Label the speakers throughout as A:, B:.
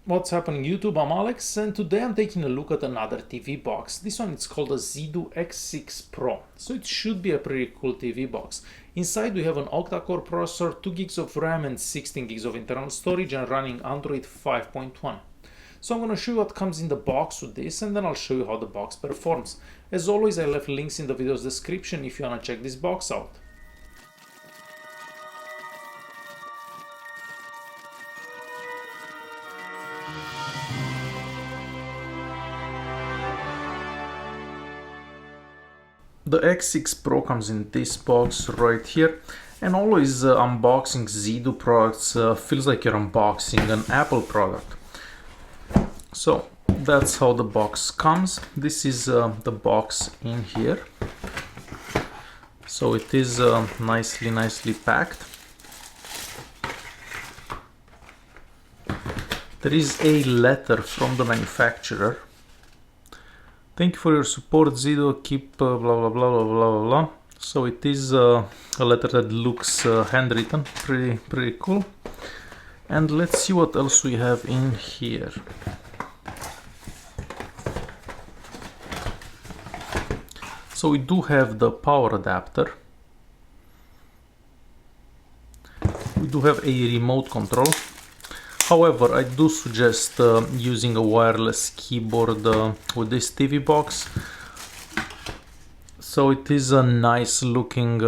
A: What's happening YouTube? I'm Alex, and today I'm taking a look at another TV box. This one is called a Zidoo X6 Pro, so it should be a pretty cool TV box. Inside we have an octa-core processor, 2 gigs of RAM and 16 gigs of internal storage and running Android 5.1. So I'm going to show you what comes in the box with this, and then I'll show you how the box performs. As always, I left links in the video's description if you want to check this box out. The X6 Pro comes in this box right here, and always unboxing Zidoo products feels like you're unboxing an Apple product. So that's how the box comes. This is the box in here. So it is nicely packed. There is a letter from the manufacturer. Thank you for your support, Zidoo. Keep blah blah blah blah blah blah. So it is a letter that looks handwritten, pretty cool. And let's see what else we have in here. So we do have the power adapter. We do have a remote control. However, I do suggest using a wireless keyboard with this TV box. So it is a nice looking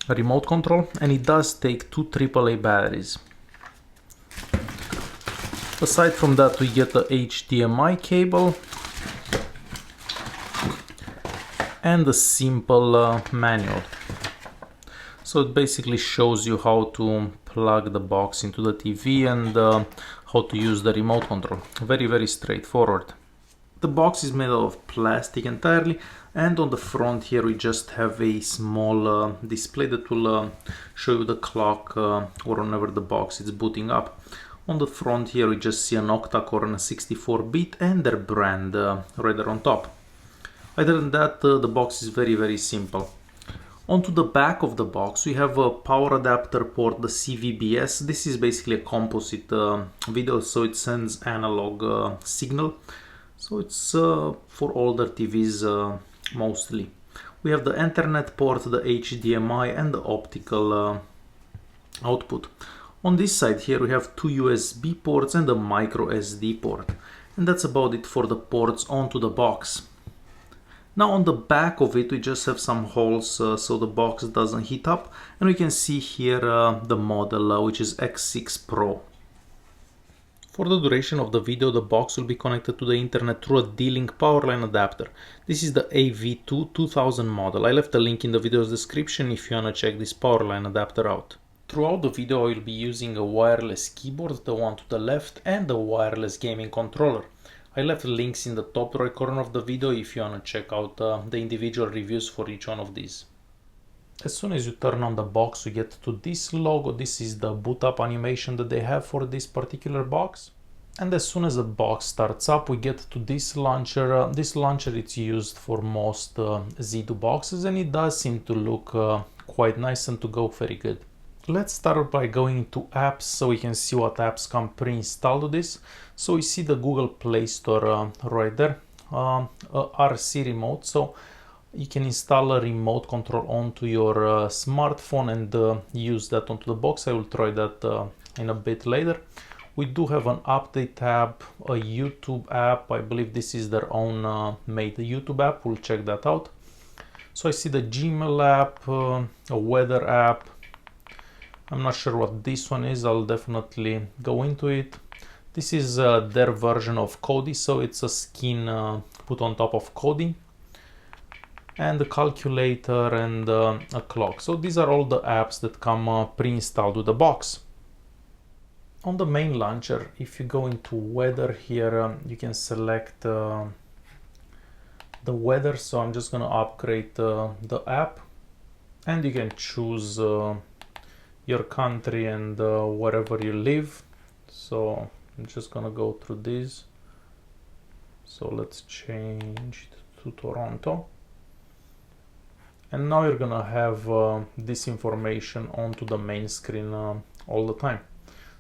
A: remote control, and it does take 2 AAA batteries. Aside from that, we get the HDMI cable and a simple manual. So it basically shows you how to plug the box into the TV and how to use the remote control. Very straightforward. The box is made out of plastic entirely, and on the front here we just have a small display that will show you the clock or whenever the box is booting up. On the front here we just see an octa-core and a 64-bit and their brand right there on top. Other than that, the box is very simple. Onto the back of the box we have a power adapter port, the CVBS. This is basically a composite video, so it sends analog signal. So it's for older TVs mostly. We have the Ethernet port, the HDMI and the optical output. On this side here we have 2 USB ports and a micro SD port. And that's about it for the ports onto the box. Now on the back of it we just have some holes so the box doesn't heat up, and we can see here the model which is X6 Pro. For the duration of the video the box will be connected to the internet through a D-Link powerline adapter. This is the AV2 2000 model. I left a link in the video's description if you wanna check this powerline adapter out. Throughout the video I will be using a wireless keyboard, the one to the left, and a wireless gaming controller. I left links in the top right corner of the video if you want to check out the individual reviews for each one of these. As soon as you turn on the box, you get to this logo. This is the boot up animation that they have for this particular box. And as soon as the box starts up, we get to this launcher. This launcher is used for most Zidoo boxes, and it does seem to look quite nice and to go very good. Let's start by going to apps so we can see what apps come pre-installed to this. So we see the Google Play Store right there, RC remote. So you can install a remote control onto your smartphone and use that onto the box. I will try that in a bit later. We do have an update app, a YouTube app. I believe this is their own made YouTube app. We'll check that out. So I see the Gmail app, a weather app. I'm not sure what this one is. I'll definitely go into it. This is their version of Kodi, so it's a skin put on top of Kodi, and a calculator and a clock. So these are all the apps that come pre-installed with the box. On the main launcher, if you go into weather here, you can select the weather. So I'm just gonna upgrade the app, and you can choose your country and wherever you live. So I'm just gonna go through these. So let's change it to Toronto. And now you're gonna have this information onto the main screen all the time.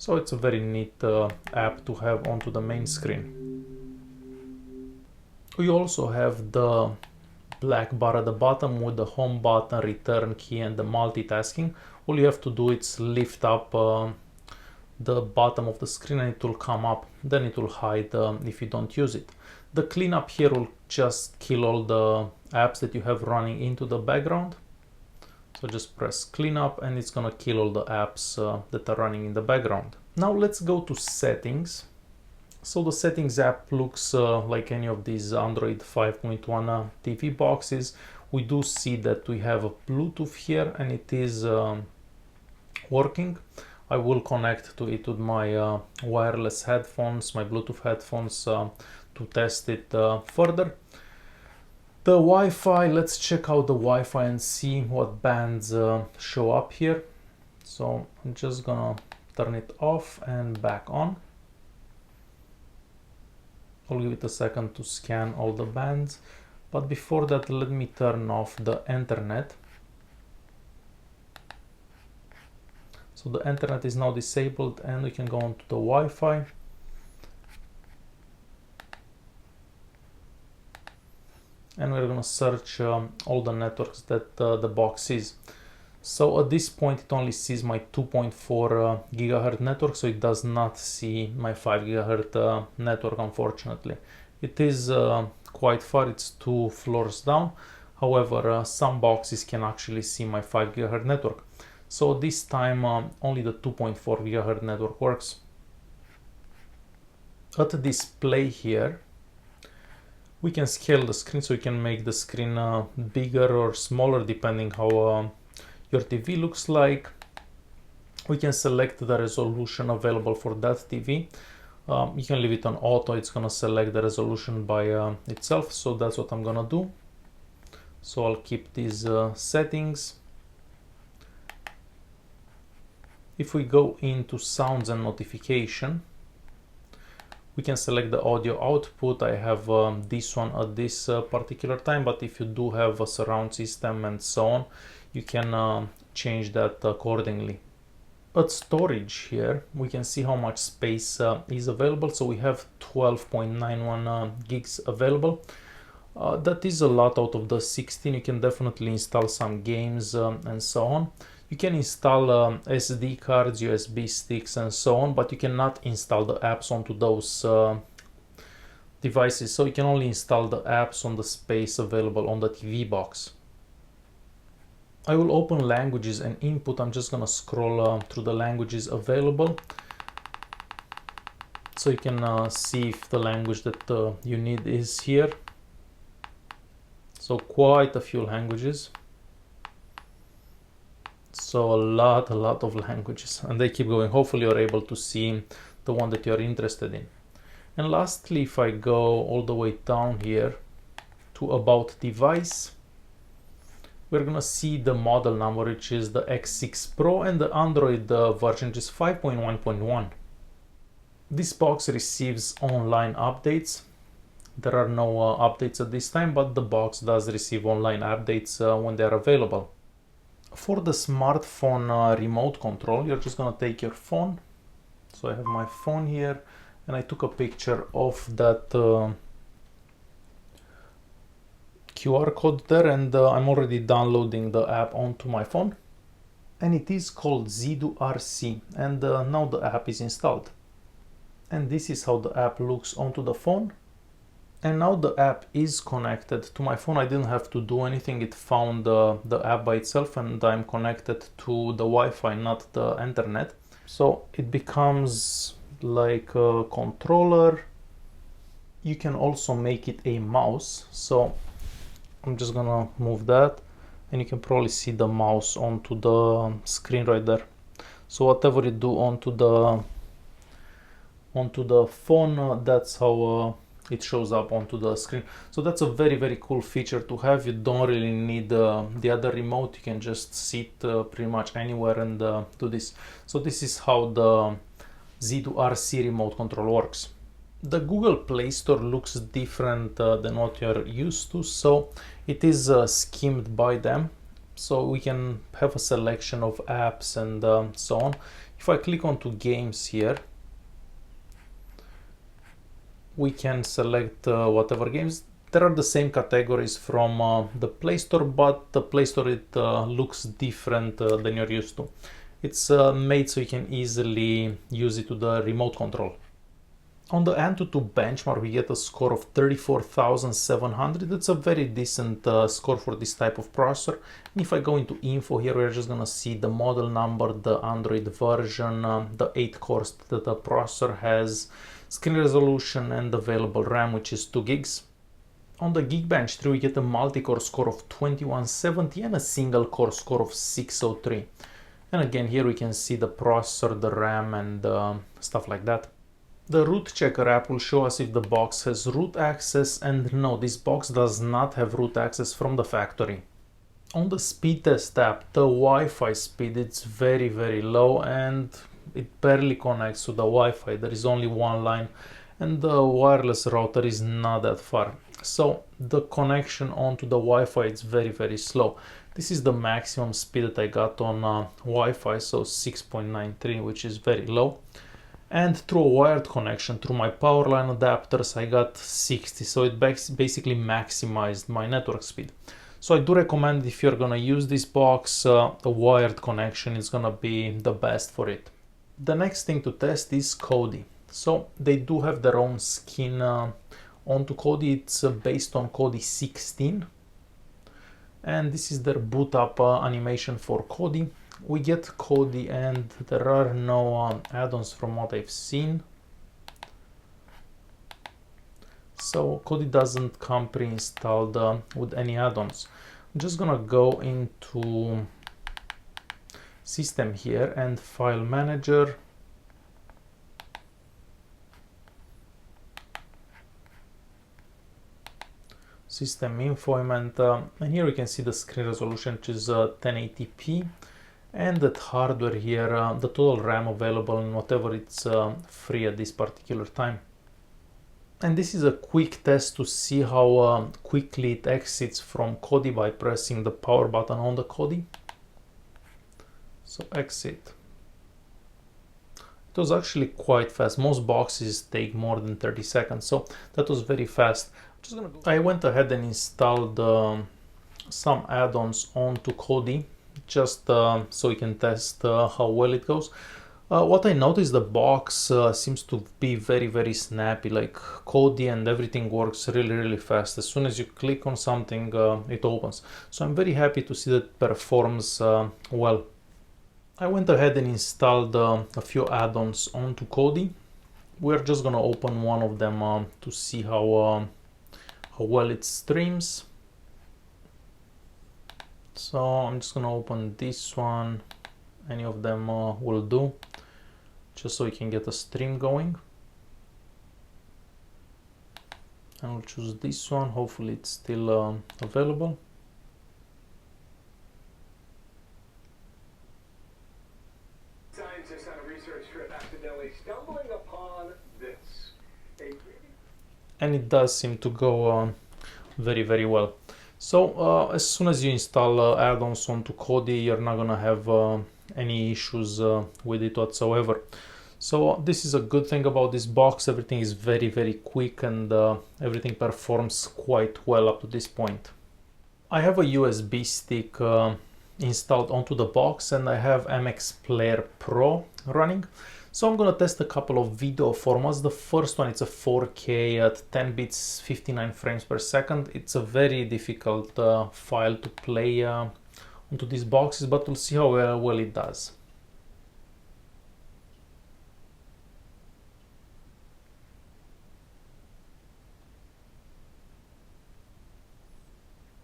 A: So it's a very neat app to have onto the main screen. We also have the black bar at the bottom with the home button, return key and the multitasking. All you have to do is lift up the bottom of the screen and it will come up, then it will hide if you don't use it. The cleanup here will just kill all the apps that you have running into the background. So just press cleanup and it's gonna kill all the apps that are running in the background. Now let's go to settings. So the settings app looks like any of these Android 5.1 TV boxes. We do see that we have a Bluetooth here and it is working. I will connect to it with my wireless headphones, my Bluetooth headphones, to test it further. The Wi-Fi, let's check out the Wi-Fi and see what bands show up here. So I'm just gonna turn it off and back on. I'll give it a second to scan all the bands, but before that let me turn off the internet. So the internet is now disabled and we can go on to the Wi-Fi. And we're gonna search all the networks that the box is. So at this point it only sees my 2.4 gigahertz network, so it does not see my 5 gigahertz network, unfortunately. It is quite far, it's 2 floors down. However, some boxes can actually see my 5 gigahertz network. So this time only the 2.4 gigahertz network works. At the display here, we can scale the screen, so we can make the screen bigger or smaller depending how your TV looks like. We can select the resolution available for that TV. You can leave it on auto, it's gonna select the resolution by itself, so that's what I'm gonna do. So I'll keep these settings. If we go into sounds and notification, we can select the audio output. I have this one at this particular time, but if you do have a surround system and so on, you can change that accordingly. At storage here, we can see how much space is available. So we have 12.91 gigs available. That is a lot out of the 16. You can definitely install some games and so on. You can install SD cards, USB sticks and so on, but you cannot install the apps onto those devices. So you can only install the apps on the space available on the TV box. I will open languages and input. I'm just gonna scroll through the languages available, so you can see if the language that you need is here. So quite a few languages. So a lot of languages, and they keep going. Hopefully you're able to see the one that you're interested in. And lastly, if I go all the way down here to about device, we're gonna see the model number, which is the X6 Pro, and the Android version, which is 5.1.1. This box receives online updates. There are no updates at this time, but the box does receive online updates when they're available. For the smartphone remote control, you're just gonna take your phone. So I have my phone here, and I took a picture of that QR code there, and I'm already downloading the app onto my phone. And it is called Zidoo RC, and now the app is installed. And this is how the app looks onto the phone. And now the app is connected to my phone. I didn't have to do anything. It found the app by itself, and I'm connected to the Wi-Fi, not the internet. So it becomes like a controller. You can also make it a mouse. So I'm just gonna move that, and you can probably see the mouse onto the screen right there. So whatever you do onto the phone, that's how it shows up onto the screen. So that's a very cool feature to have. You don't really need the other remote. You can just sit pretty much anywhere and do this. So this is how the Zidoo RC remote control works. The Google Play Store looks different than what you're used to. So it is skimmed by them. So we can have a selection of apps and so on. If I click onto games here, we can select whatever games. There are the same categories from the Play Store, but the Play Store looks different than you're used to. It's made so you can easily use it to the remote control. On the AnTuTu benchmark, we get a score of 34,700. That's a very decent score for this type of processor. And if I go into info here, we're just gonna see the model number, the Android version, the 8 cores that the processor has, screen resolution, and available RAM, which is 2 gigs. On the Geekbench 3, we get a multi-core score of 2170 and a single core score of 603. And again, here we can see the processor, the RAM, and stuff like that. The root checker app will show us if the box has root access, and no, this box does not have root access from the factory. On the speed test app, the Wi-Fi speed is very, very low and it barely connects to the Wi-Fi. There is only one line and the wireless router is not that far. So the connection onto the Wi-Fi is very, very slow. This is the maximum speed that I got on Wi-Fi, so 6.93, which is very low. And through a wired connection, through my power line adapters, I got 60, so it basically maximized my network speed. So I do recommend, if you're gonna use this box, a wired connection is gonna be the best for it. The next thing to test is Kodi. So they do have their own skin onto Kodi. It's based on Kodi 16. And this is their boot up animation for Kodi. We get Kodi and there are no add-ons from what I've seen. So Kodi doesn't come pre-installed with any add-ons. I'm just gonna go into System here and File Manager. System Environment, and here we can see the screen resolution, which is 1080p. And that hardware here, the total RAM available and whatever it's free at this particular time. And this is a quick test to see how quickly it exits from Kodi by pressing the power button on the Kodi. So exit. It was actually quite fast. Most boxes take more than 30 seconds, so that was very fast. I went ahead and installed some add-ons onto Kodi, just so we can test how well it goes. What I noticed, the box seems to be very, very snappy, like Kodi, and everything works really, really fast. As soon as you click on something, it opens. So I'm very happy to see that it performs well. I went ahead and installed a few add-ons onto Kodi. We're just gonna open one of them to see how well it streams. So I'm just gonna open this one. Any of them will do, just so we can get a stream going. And we'll choose this one. Hopefully it's still available.
B: Scientists on a research trip accidentally stumbling upon this.
A: And it does seem to go very, very well. So as soon as you install add-ons onto Kodi, you're not gonna have any issues with it whatsoever. So this is a good thing about this box. Everything is very, very quick and everything performs quite well up to this point. I have a USB stick installed onto the box and I have MX Player Pro running. So I'm gonna test a couple of video formats. The first one, it's a 4K at 10 bits, 59 frames per second. It's a very difficult file to play onto these boxes, but we'll see how well it does.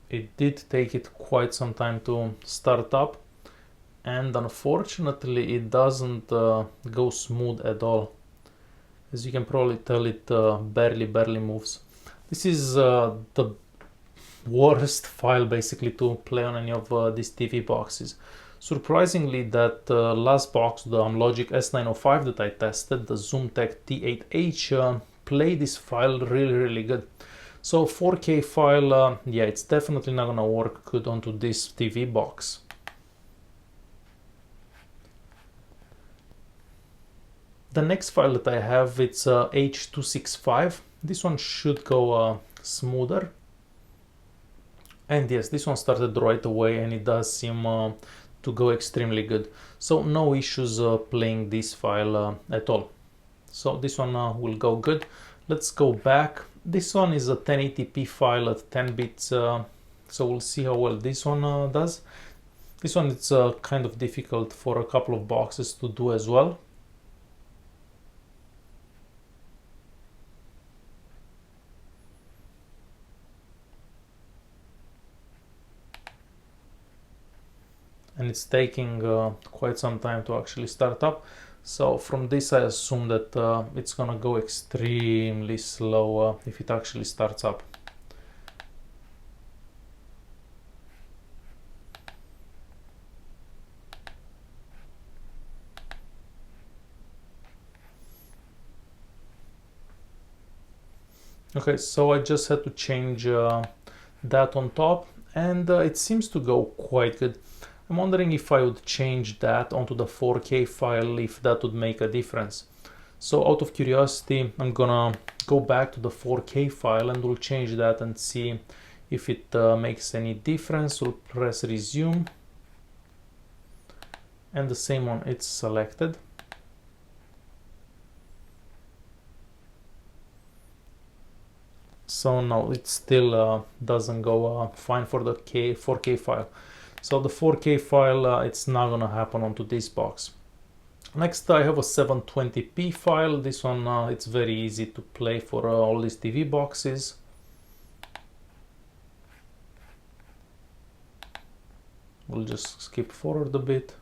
A: It did take it quite some time to start up. And unfortunately it doesn't go smooth at all. As you can probably tell, it barely moves. This is the worst file basically to play on any of these TV boxes. Surprisingly, that last box, the Amlogic S905 that I tested, the ZoomTech T8H, played this file really good. So 4K file, yeah, it's definitely not gonna work good onto this TV box. The next file that I have, it's H265. This one should go smoother. And yes, this one started right away and it does seem to go extremely good. So no issues playing this file at all. So this one will go good. Let's go back. This one is a 1080p file at 10 bits. So we'll see how well this one does. This one it's kind of difficult for a couple of boxes to do as well. And it's taking quite some time to actually start up. So from this I assume that it's gonna go extremely slow if it actually starts up. Okay, so I just had to change that on top, and it seems to go quite good. I'm wondering if I would change that onto the 4K file, if that would make a difference. So out of curiosity, I'm gonna go back to the 4K file and we'll change that and see if it makes any difference. We'll press resume, and the same one, it's selected. So no, it still doesn't go fine for the 4K file. So the 4K file, it's not gonna happen onto this box. Next I have a 720p file. This one, it's very easy to play for all these TV boxes. We'll just skip forward a bit.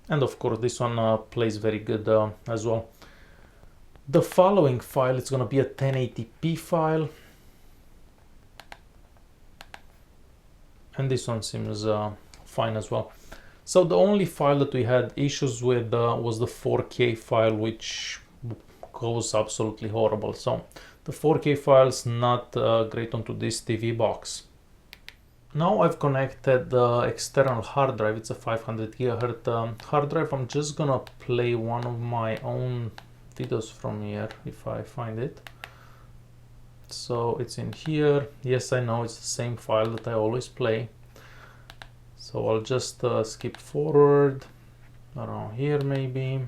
A: And of course this one plays very good as well. The following file is going to be a 1080p file. And this one seems fine as well. So the only file that we had issues with was the 4K file, which goes absolutely horrible. So the 4K file is not great onto this TV box. Now I've connected the external hard drive. It's a 500 GHz hard drive. I'm just gonna play one of my own videos from here if I find it. So it's in here. Yes, I know it's the same file that I always play. So I'll just skip forward around here maybe.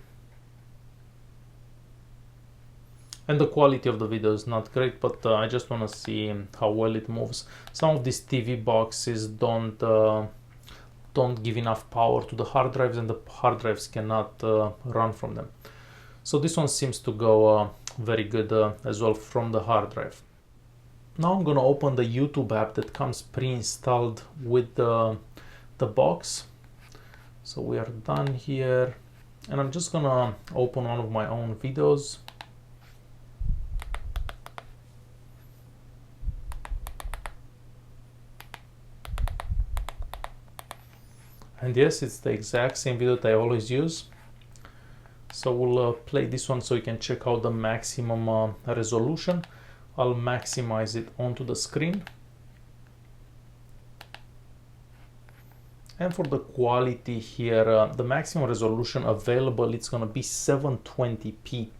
A: And the quality of the video is not great, but I just want to see how well it moves. Some of these TV boxes don't give enough power to the hard drives, and the hard drives cannot run from them. So this one seems to go very good as well from the hard drive. Now I'm gonna open the YouTube app that comes pre-installed with the box. So we are done here, and I'm just gonna open one of my own videos. And yes, it's the exact same video that I always use. So we'll play this one so you can check out the maximum resolution. I'll maximize it onto the screen. And for the quality here, the maximum resolution available, it's gonna be 720p.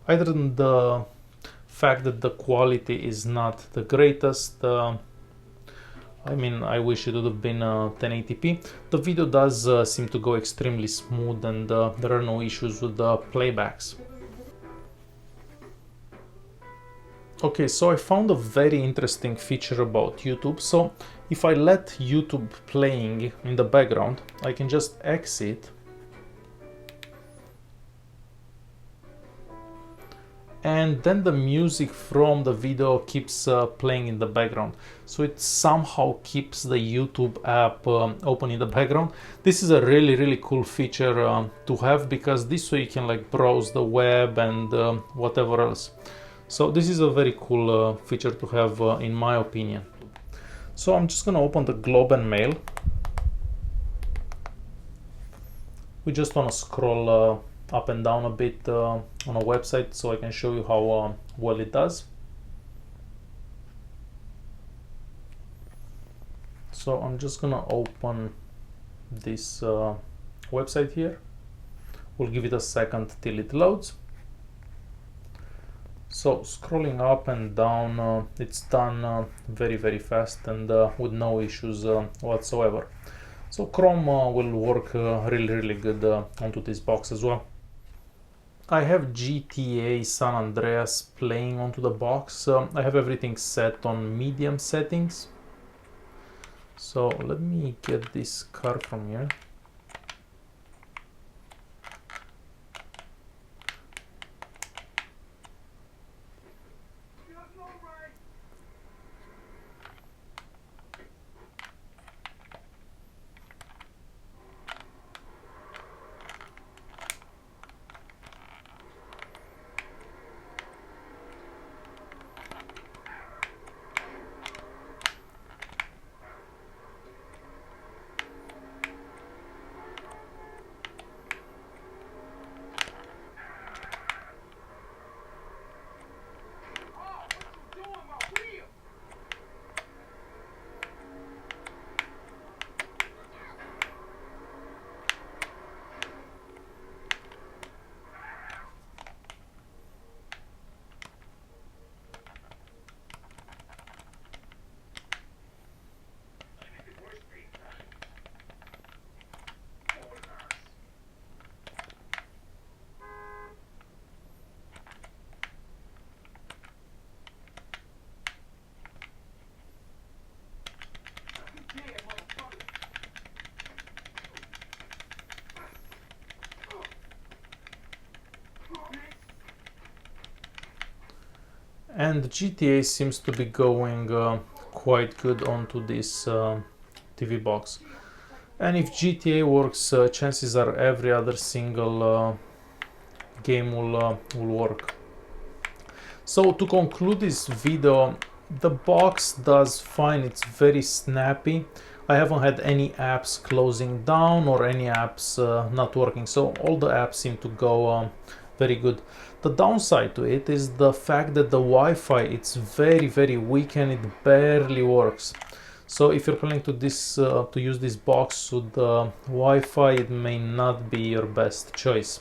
A: Other than the fact that the quality is not the greatest, I mean, I wish it would have been 1080p. The video does seem to go extremely smooth, and there are no issues with the playbacks. Okay, so I found a very interesting feature about YouTube. So if I let YouTube playing in the background, I can just exit. And then the music from the video keeps playing in the background. So it somehow keeps the YouTube app open in the background. This is a really cool feature to have, because this way you can like browse the web and whatever else. So this is a very cool feature to have in my opinion. So I'm just gonna open the Globe and Mail. We just wanna scroll up and down a bit on a website so I can show you how well it does. So I'm just gonna open this website here. We'll give it a second till it loads. So scrolling up and down, it's done very fast and with no issues whatsoever. So Chrome will work really good onto this box as well. I have GTA San Andreas playing onto the box. I have everything set on medium settings. So let me get this card from here. And GTA seems to be going quite good onto this TV box. And if GTA works, chances are every other single game will work. So to conclude this video, the box does fine, it's very snappy. I haven't had any apps closing down or any apps not working, so all the apps seem to go very good. The downside to it is the fact that the Wi-Fi, it's very weak and it barely works. So if you're planning to use this box with the Wi-Fi, it may not be your best choice.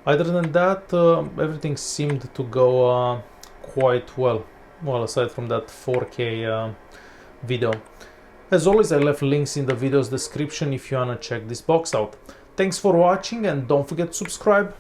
A: Other than that, everything seemed to go quite well. Well, aside from that 4K video. As always, I left links in the video's description if you wanna check this box out. Thanks for watching and don't forget to subscribe.